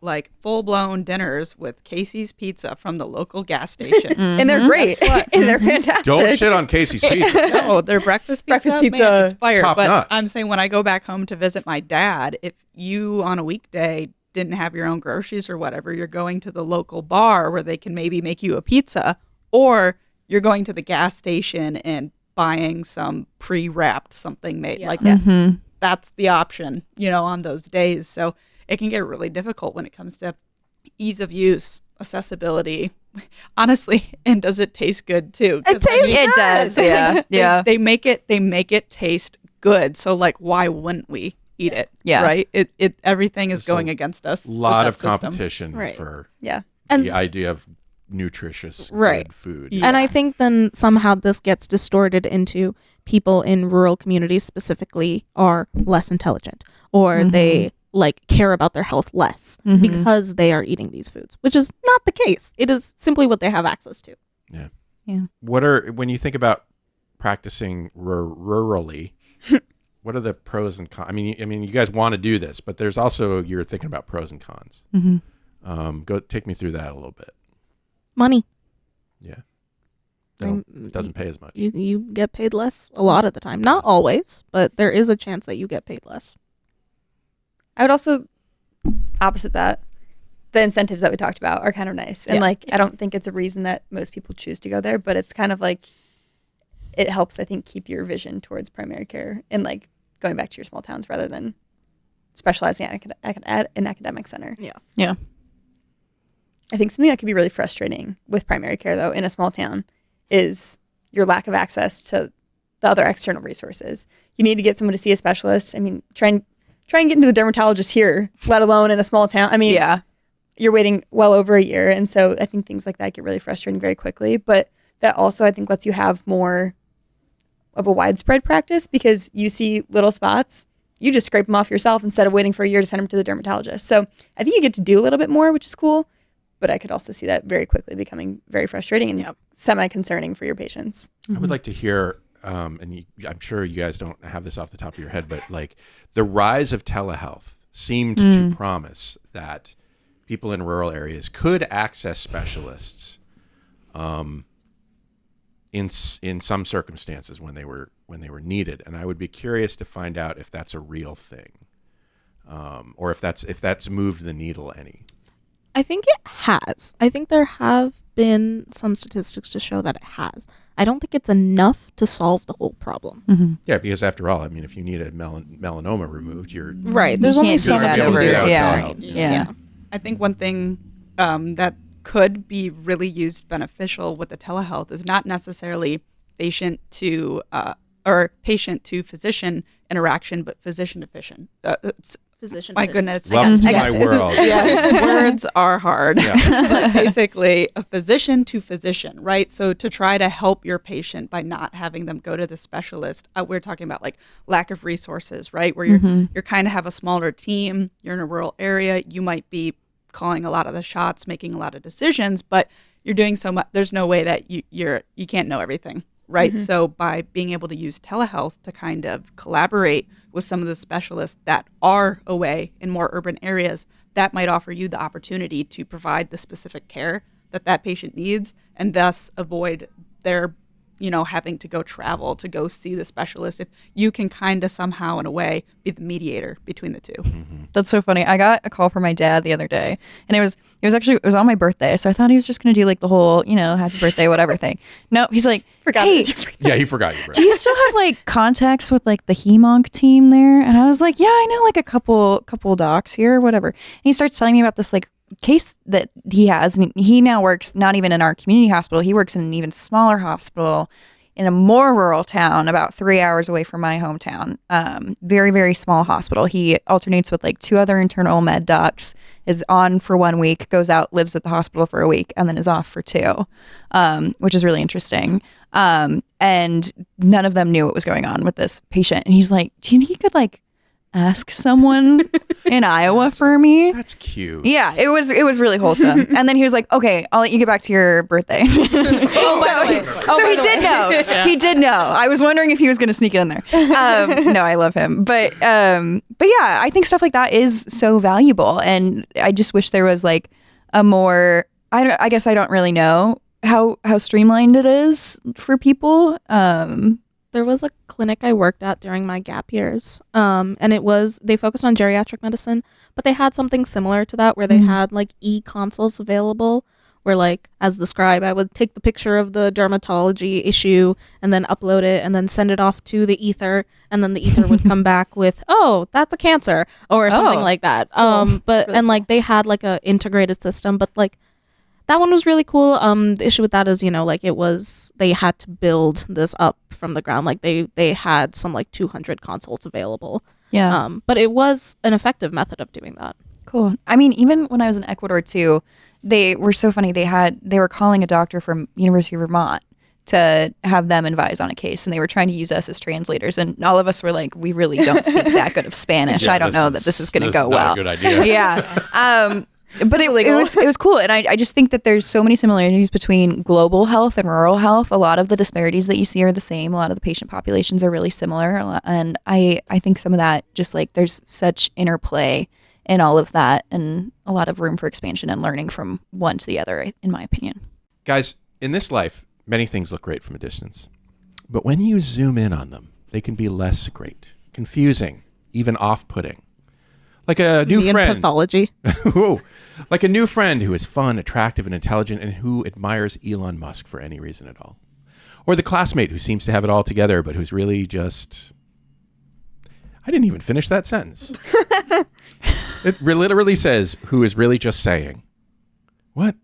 like full-blown dinners with Casey's Pizza from the local gas station. And they're great. and they're fantastic. Don't shit on Casey's Pizza. No, their breakfast pizza, Breakfast pizza, man, it's fire. top But notch. I'm saying when I go back home to visit my dad, if you on a weekday didn't have your own groceries or whatever, you're going to the local bar where they can maybe make you a pizza, or you're going to the gas station and buying some pre-wrapped something made like that. That's the option, you know, on those days. So it can get really difficult when it comes to ease of use, accessibility, honestly. And does it taste good too? 'Cause, It does. Yeah. Yeah. They make it taste good. So like, why wouldn't we eat it? Yeah. Right. It everything is There's going a against us. with lot that of system. competition Right. for Yeah. And the idea of nutritious Right. good food. Yeah. And I think then somehow this gets distorted into people in rural communities specifically are less intelligent, or they like care about their health less because they are eating these foods, which is not the case. It is simply what they have access to. When you think about practicing rurally, what are the pros and cons? I mean, you guys want to do this, but there's also, you're thinking about pros and cons. Go take me through that a little bit. Money. Yeah. mean, It doesn't pay as much. You get paid less a lot of the time. Not always, but there is a chance that you get paid less. I would also opposite that. the incentives that we talked about are kind of nice. And like, I don't think it's a reason that most people choose to go there, but it's kind of like, it helps, I think, keep your vision towards primary care and like going back to your small towns rather than specializing at an academic center. Yeah. I think something that could be really frustrating with primary care, though, in a small town is your lack of access to the other external resources. You need to get someone to see a specialist. I mean, try and get into the dermatologist here, let alone in a small town. I mean, you're waiting well over a year. And so I think things like that get really frustrating very quickly. But that also, I think, lets you have more of a widespread practice because you see little spots. You just scrape them off yourself instead of waiting for a year to send them to the dermatologist. So I think you get to do a little bit more, which is cool. But I could also see that very quickly becoming very frustrating and semi-concerning for your patients. I would like to hear, and I'm sure you guys don't have this off the top of your head, but like the rise of telehealth seemed to promise that people in rural areas could access specialists in some circumstances when they were needed. And I would be curious to find out if that's a real thing, or if that's moved the needle any. I think it has. I think there have been some statistics to show that it has. I don't think it's enough to solve the whole problem. Yeah, because after all, I mean, if you need a melanoma removed, you're Right. There's only so much able to over. do that with Yeah. telehealth. Yeah. I think one thing that could be really used beneficial with the telehealth is not necessarily patient to physician interaction, but physician to physician. Physician. My goodness. Welcome to I my got- world. Yes, words are hard. Yeah. But basically, a physician to physician, right? So to try to help your patient by not having them go to the specialist, we're talking about like lack of resources, right? Where you're kind of have a smaller team, you're in a rural area, you might be calling a lot of the shots, making a lot of decisions, but you're doing so much. There's no way that you can't know everything. Right. So by being able to use telehealth to kind of collaborate with some of the specialists that are away in more urban areas, that might offer you the opportunity to provide the specific care that patient needs and thus avoid their, having to go travel to go see the specialist. If you can kind of somehow in a way be the mediator between the two. That's so funny. I got a call from my dad the other day, and it was on my birthday. So I thought he was just going to do like the whole, happy birthday, whatever thing. No, he's like, Forgot hey, it was your birthday. Yeah, he forgot you. do you still have like contacts with like the hemonc team there? And I was like, yeah, I know like a couple docs here, whatever. And he starts telling me about this like case that he has, and he now works not even in our community hospital. He works in an even smaller hospital in a more rural town about 3 hours away from my hometown. Very, very small hospital. He alternates with like 2 other internal med docs, is on for 1 week, goes out, lives at the hospital for a week, and then is off for 2, which is really interesting. And none of them knew what was going on with this patient. And he's like, do you think you could like ask someone in Iowa for me? That's cute. Yeah, it was really wholesome. And then he was like, okay, I'll let you get back to your birthday. So he did know. He did know. I was wondering if he was going to sneak it in there. No, I love him. But yeah, I think stuff like that is so valuable. And I just wish there was like a more, I guess I don't really know how streamlined it is for people. There was a clinic I worked at during my gap years, and they focused on geriatric medicine, but they had something similar to that where they had like e-consults available where like as the scribe, I would take the picture of the dermatology issue and then upload it and then send it off to the ether, and then the ether would come back with, oh, that's a cancer or something like that. Like they had like a integrated system, but like that one was really cool. The issue with that is, they had to build this up from the ground. Like they had some like 200 consults available. Yeah. But it was an effective method of doing that. Cool. I mean, even when I was in Ecuador too, they were so funny. They were calling a doctor from University of Vermont to have them advise on a case, and they were trying to use us as translators, and all of us were like, we really don't speak that good of Spanish. I don't know that this is going to go well. Not a good idea. Yeah. But it was cool. And I just think that there's so many similarities between global health and rural health. A lot of the disparities that you see are the same. A lot of the patient populations are really similar. And I think some of that, just like there's such interplay in all of that, and a lot of room for expansion and learning from one to the other, in my opinion. Guys, in this life, many things look great from a distance. But when you zoom in on them, they can be less great, confusing, even off-putting. Like a new Me and friend. pathology. Ooh. Like a new friend who is fun, attractive, and intelligent, and who admires Elon Musk for any reason at all. Or the classmate who seems to have it all together, but who's really just... I didn't even finish that sentence. It literally says, who is really just saying. What?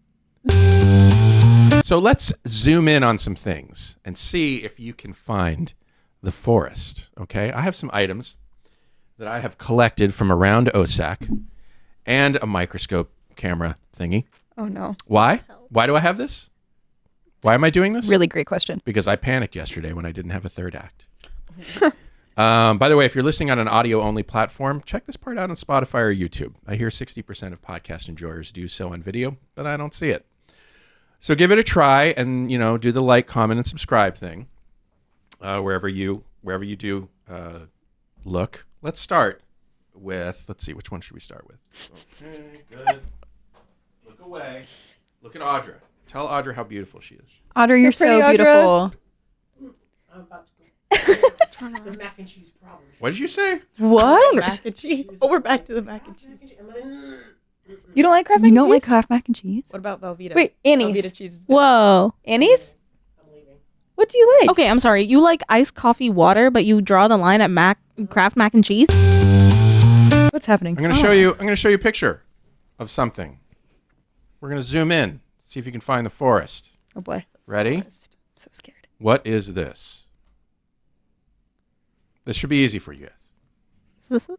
So let's zoom in on some things and see if you can find the forest, okay? I have some items that I have collected from around OSAC and a microscope camera thingy. Oh no. Why? Why do I have this? Why am I doing this? Really great question. Because I panicked yesterday when I didn't have a third act. By the way, if you're listening on an audio-only platform, check this part out on Spotify or YouTube. I hear 60% of podcast enjoyers do so on video, but I don't see it. So give it a try and, do the like, comment, and subscribe thing wherever you do look. Let's start with, let's see, which one should we start with? Okay, good. Look away. Look at Audra. Tell Audra how beautiful she is. Audra, you're so pretty, Audra. beautiful. I'm about to go. It's the mac and cheese problem. What did you say? What? Mac and cheese. Oh, we're back to the mac and cheese. You don't like Kraft You mac don't and like cheese? Kraft mac and cheese? What about Velveeta? Wait, Annie's. Velveeta cheese. Is Whoa. Annie's? I'm leaving. What do you like? Okay, I'm sorry. You like iced coffee water, but you draw the line at Kraft mac and cheese? What's happening? I'm going to show you. I'm going to show you a picture of something. We're going to zoom in, see if you can find the forest. Oh boy, Ready? I'm so scared. What is this? This should be easy for you guys. Is this it?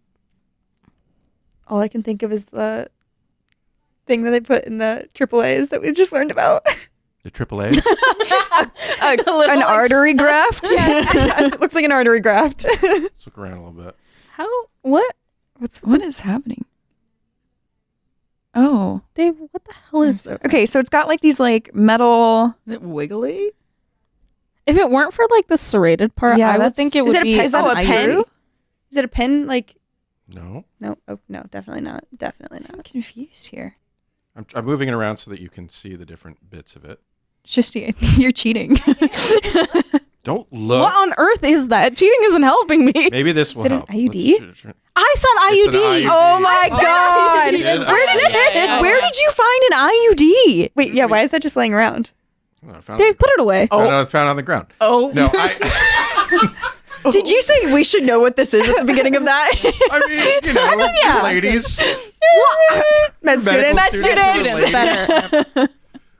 All I can think of is the thing that they put in the AAAs that we just learned about. The AAA. An artery graft? Yes, it looks like an artery graft. Let's look around a little bit. How? What? What is happening? Oh. Dave, what the hell is this? Okay, so it's got like these like metal... it wiggly? If it weren't for like the serrated part, Yeah, I would that's- think it Is would it a be pen? Is that an a ice pen? cream. Is it a pen? Like, No. no. Oh, no, definitely not. Definitely I'm not. confused here. I'm moving it around so that you can see the different bits of it. Srishti, you're cheating. Don't look. What on earth is that? Cheating isn't helping me. Maybe this will it an help. IUD? Let's- I said It's an IUD. IUD. Oh my god! Yeah, Where did you find an IUD? Wait, yeah, why is that just laying around? Oh, I found Dave, put it away. found it on the ground. Oh. No, Did you say we should know what this is at the beginning of that? I mean, ladies. Med student. Medical students. Better.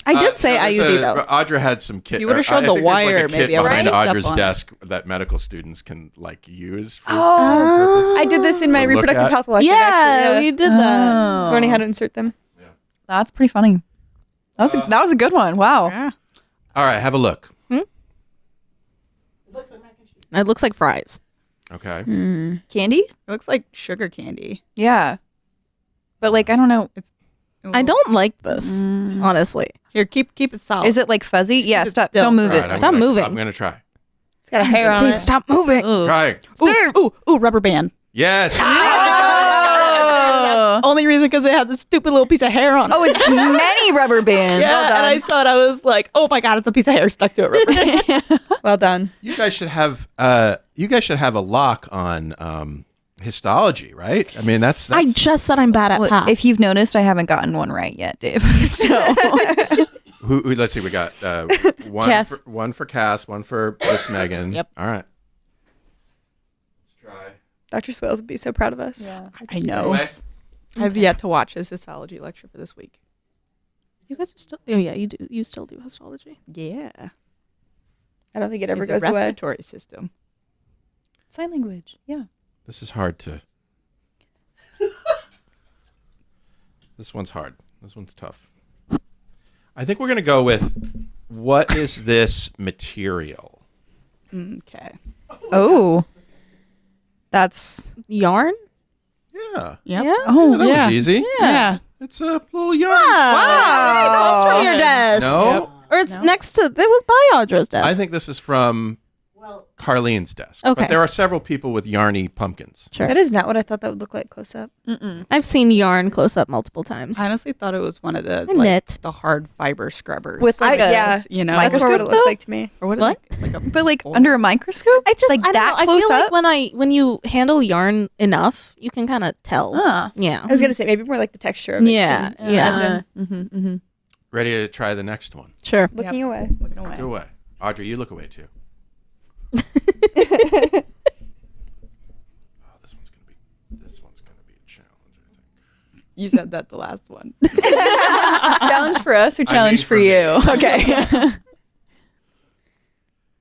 I did say IUD though. Audra had some kit. You would've shown I the think there's wire, like a kit maybe I behind would've picked up Audra's on it. desk that medical students can like use for Oh, I did this in my To look reproductive at. health elective. Yeah, actually, we did that. learning how to insert them. That's pretty funny. That was a good one. Wow. Yeah. All right, have a look. It looks like mac and cheese. It looks like fries. Okay. Candy? It looks like sugar candy. Yeah. But like I don't know. I don't like this, honestly. Here, keep it solid. Is it like fuzzy? Yeah, Keep it stop. still. Don't move All it. right, Stop moving. I'm gonna try. It's got a hair on Dave, it. stop moving. Ugh. Try. ooh, rubber band. Yes. Oh. Only reason because it had this stupid little piece of hair on it. Oh, it's many rubber bands. yeah, and I saw it. I was like, oh my god, it's a piece of hair stuck to a rubber band. Well done. You guys should have a lock on histology, right? I mean, that's I just said I'm bad at Well, math. if you've noticed, I haven't gotten one right yet, Dave. So who let's see, we got one Cass. one for Cass, one for Miss Megan. Yep. All right. Let's try. Dr. Swales would be so proud of us. I know. Away. I've yet to watch his histology lecture for this week. you guys are still. Oh yeah, you do. You still do histology. Yeah. I don't think it ever The goes away. respiratory system. sign language. Yeah. This is hard to. This one's hard. This one's tough. I think we're going to go with what is this material? Okay. Oh. That's Yarn. Yeah. Yep. Yeah. oh That Yeah. was easy. Yeah. It's a little yarn. Wow. It comes from your desk. No. Or it's next to. It was by Audra's desk. I think this is from Well, Carlene's desk. Okay. But there are several people with yarny pumpkins. Sure. That is not what I thought that would look like close up. I've seen yarn close up multiple times. I honestly thought it was one of the Knit. the hard fiber scrubbers. With like a yeah, you know, That's more what it Microscope, looks though? like to me. or what? What? It's like a But like folder. under a microscope? I just like I don't that know. close I feel up? like when you handle yarn enough, you can kind of tell. Ah. Yeah. I was gonna say maybe more like the texture of it. Yeah, can yeah. imagine. Ready to try the next one? Sure. Looking away. Looking away. Look away. Audrey, you look away too. This one's gonna be a challenge, I think. You said that the last one. Challenge for us or I challenge mean for for you? me. Okay.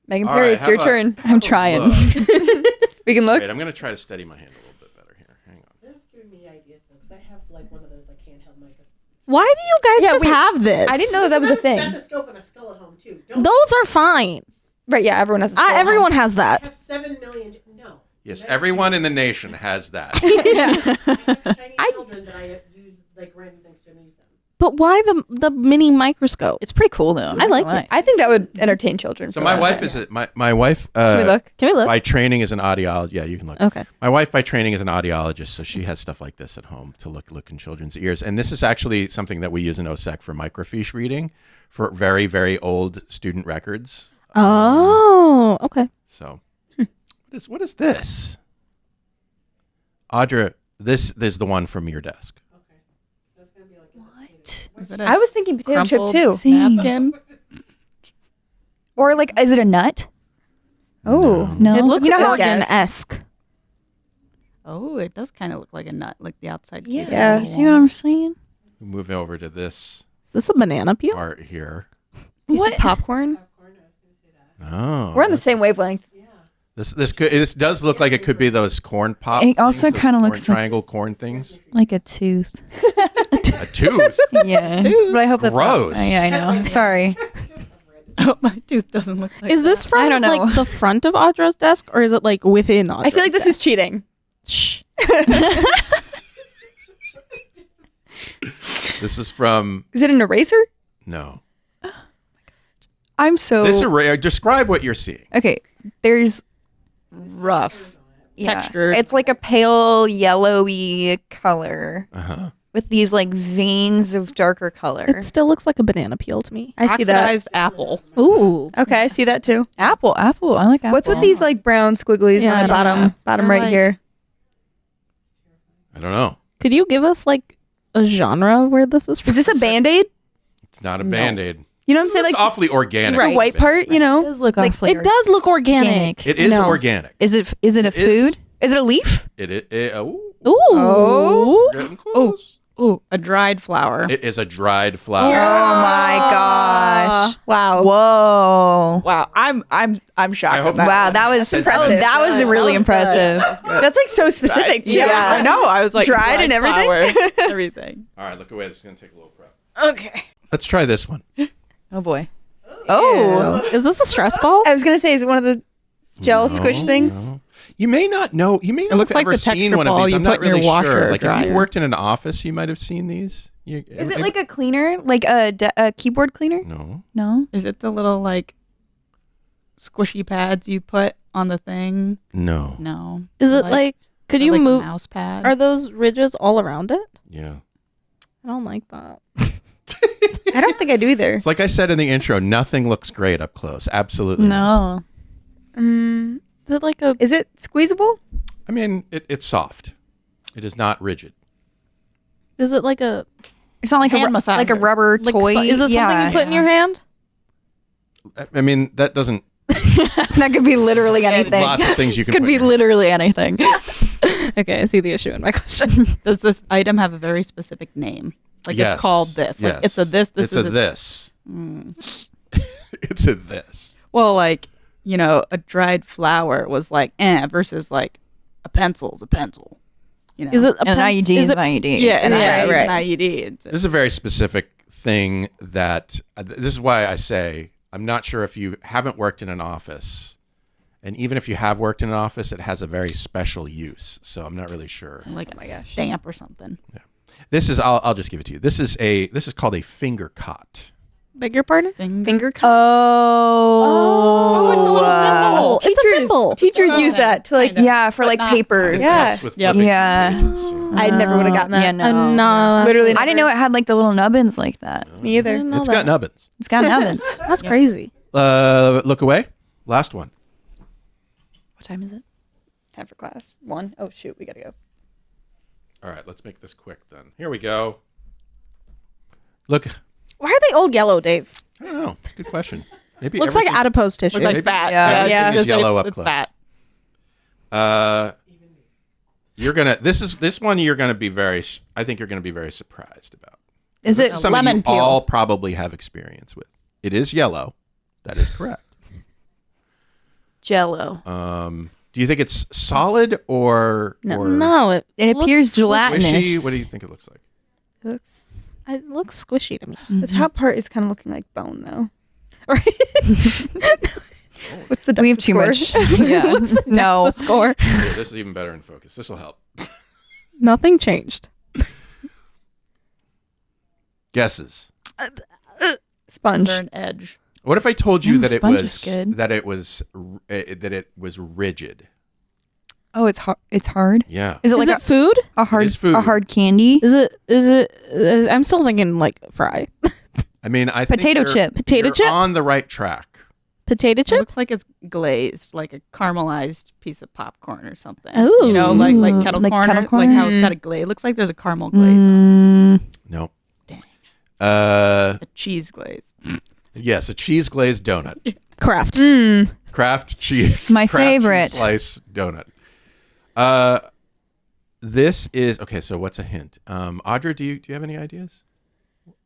Megan All Perry, right, it's how your about- turn. how about trying. look? We can look. Wait, I'm gonna try to steady my hand a little bit better here. Hang on. this is giving me ideas though, because I have like one of those like handheld microscopes. Why do you guys Yeah, just wait. have this? I didn't know that was a thing. Stethoscope and a skull at home too. Don't Those are fine. Right, yeah, everyone has a skull. Everyone has I that. have 7 million. No. Yes, That's everyone in the nation has that. Chinese children that I use like random things to amuse them. But why the mini microscope? It's pretty cool though. I like it. I think that would entertain children. So for my a wife while. is my wife. Can we look? Can we look? By training is an audiologist. Yeah, you can look. Okay. My wife by training is an audiologist, so she has stuff like this at home to look in children's ears. And this is actually something that we use in OSEC for microfiche reading for very, very old student records. Oh, okay. So what is this? Audra, this is the one from your desk. Okay. So it's gonna be like What? Is it I was thinking potato chip crumpled too. Same. napkin? Or like, is it a nut? Oh, No. It looks You know how- organ-esque. Oh, it does kind of look like a nut, like the outside Yeah. case. Yeah. You see what I'm saying? We move over to this Is this a banana peel? part here. Piece What? of popcorn. popcorn. I was gonna say that. Oh, We're on the same wavelength. Yeah. This does look like it could be those corn pop. It also things, those kinda corn- looks like- triangle corn things. Like a tooth. A tooth. Yeah. But I hope that's not- Gross. yeah, I know. Sorry. Oh, my tooth doesn't look like Is this that. from I don't know. like the front of Audra's desk, or is it like within Audra's I feel like this desk? is cheating. Shh. This is from Is it an eraser? no. I'm so Describe what you're seeing. okay. There's rough? Textured. It's like a pale yellowy color Uh huh. with these like veins of darker color. It still looks like a banana peel to me. I see that. Oxidized apple. Ooh. Okay, I see that too. Apple. I like apple. What's with these like brown squigglies Yeah, on I the don't know. bottom They're right like- here? I don't know. Could you give us like a genre where this is from? Is this a Band-Aid? It's not a Band-Aid. You know what I'm saying? It's Like awfully organic. the white part, you It know? does look like, awfully It does look organic. It is No. organic. Is it a It is. food? Is it a leaf? Ooh, Ooh. Oh. getting close. Ooh, a dried flower. It is a dried flower. Oh my gosh. Wow. Whoa. Wow, I'm shocked. I hope- at that. Wow, that was Impressive. That was really impressive. That's like so specific too. Yeah, I know. I was like Dried and everything? flower, everything. All right, look away. This is gonna take a little prep. Okay. Let's try this one. Oh boy. Oh. Is this a stress ball? I was gonna say, is it one of the gel squish things? No. You may not know. You may not looks have like ever the texture seen one of ball these. you I'm put not in your really washer sure. or Like if dryer. you've worked in an office, you might have seen these. Is it like a cleaner? Like a keyboard cleaner? No. No. Is it the little like squishy pads you put on the thing? No. No. Is it like could Or you like a move? mouse pad? Are those ridges all around it? Yeah. I don't like that. I don't think I do either. It's like I said in the intro. Nothing looks great up close. Absolutely. not. No. Is it like a? Is it squeezable? I mean, it's soft. It is not rigid. Is it like a? It's not like Hand like a massager. rubber Like toy. is it something you put in your hand? I mean, that doesn't. That could be literally anything. Lots of things you can Could put be in your hand. literally anything. Okay, I see the issue in my question. Does this item have a very specific name? Like Yes. it's called this. Like Yes. it's a this. This It's is a this. It's a this. Well, like a dried flower was like versus like a pencil's a pencil. Is it a An IUD is an it- IUD. Yeah, and Yeah, an right. IUD. It's This is a very specific thing that this is why I say I'm not sure if you haven't worked in an office, and even if you have worked in an office, it has a very special use. So I'm not really sure. like a stamp or something. This is I'll just give it to you. This is called a finger cot. Beg your pardon? Finger cut. Oh. Oh, it's a little thimble. Teacher symbol. Teachers use that to like. Kinda. Yeah, for But like not- papers. Yeah. That's with Yep. flipping Yeah. pages, so. I never would have gotten that. Yeah, no. No, Literally, I didn't know it had like the little nubbins like that. Me either. didn't know It's that. got nubbins. It's got nubbins. That's crazy. Look away. Last one. What time is it? Time for class 1. Oh shoot, we gotta go. All right, let's make this quick then. Here we go. Look, Why are they old yellow, Dave? I don't know. Good question. Maybe Looks like everything's- adipose tissue. Looks like Maybe- fat. Yeah. Yeah. everything is Just like yellow up it's close. fat. You're gonna. This one you're gonna be very. I think you're gonna be very surprised about. Is it Something lemon you peel? all probably have experience with. It is yellow. That is correct. Jello. Do you think it's solid or No. or No, it It appears looks gelatinous. squishy? What do you think it looks like? It looks squishy to me. The top part is kind of looking like bone though. Right? What's the We have DEXA too score? much. Yeah. No. The score. Here, this is even better in focus. This will help. Nothing changed. Guesses. Is Sponge. there an edge? What if I told you that it sponge was is good. that it was rigid? Oh, it's hard. It's hard. Yeah. Is it Is like it food? a hard is food. a hard candy? Is it? I'm still thinking like fry. I mean, I think Potato you're- chip. Potato you're chip? on the right track. Potato It chip? looks like it's glazed, like a caramelized piece of popcorn or something. Ooh. You know, like kettle Like corn, kettle like corn? how it's got a glaze. It looks like there's a caramel glaze, on No. Dang. Uh, it. A cheese glaze. yes, a cheese glazed donut. Kraft. Kraft cheese. My Kraft favorite. cheese slice donut. This is okay. So, what's a hint? Audra, do you have any ideas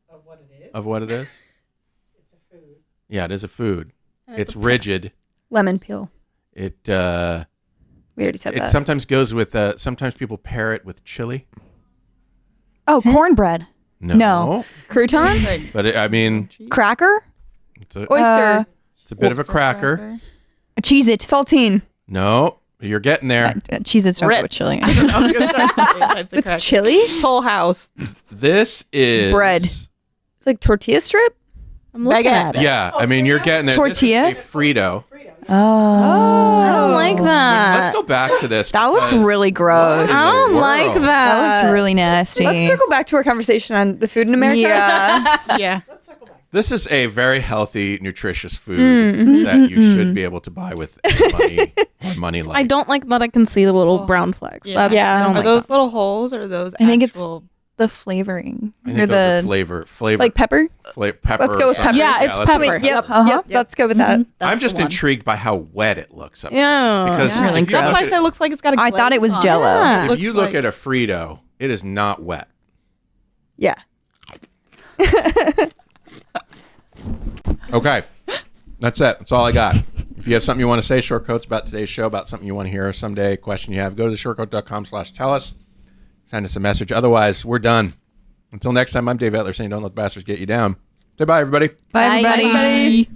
Of what it is. of what it is? It's a food. Yeah, it is a food. It's rigid. Lemon peel. It We already said it that. sometimes goes with. Sometimes people pair it with chili. Oh, cornbread. No. No. Crouton. Like But it, I mean, Cracker. it's a Oyster. it's a bit of a cracker. Cheese it. Saltine. No, you're getting there. Cheese it's not with Ritz. chili. I don't know. I'm gonna start saying types of With crackers. chili. Toll House. This is Bread. It's like tortilla strip. I'm looking Baguette. at it. Yeah, I mean you're getting there. Tortilla? This is a Frito. Frito. Oh. I don't like that. Let's go back to this. That looks because- really gross. in I the don't like world? that. That looks really nasty. Let's circle back to our conversation on the food in America. Yeah. Yeah. Let's circle back. This is a very healthy, nutritious food Mm-hmm. that you should be able to buy with money or money like. I don't like that I can see the little brown flecks. Yeah. Yeah. I don't Are like those that. little holes or are those I think it's- actual? the flavoring. I or think the those are flavor, Like pepper. pepper. Let's go with or something. pepper. Yeah, it's let's pepper. go Wait, with yep. Uh-huh. Yep. Let's go with that. I'm just intrigued by how wet it looks up close. Yeah. Because Yeah. Really if you gross. look That's why at- it looks like it's got a I thought it was glaze on Jell-O. Yeah. if Looks you look like- at a Frito, it is not wet. Yeah. Okay. That's it. That's all I got. If you have something you want to say, short coats about today's show, about something you want to hear someday, a question you have, go to theshortcoat.com/tell us. Send us a message. Otherwise, we're done. Until next time, I'm Dave Etler saying don't let the bastards get you down. Say bye, everybody. Bye, everybody. everybody.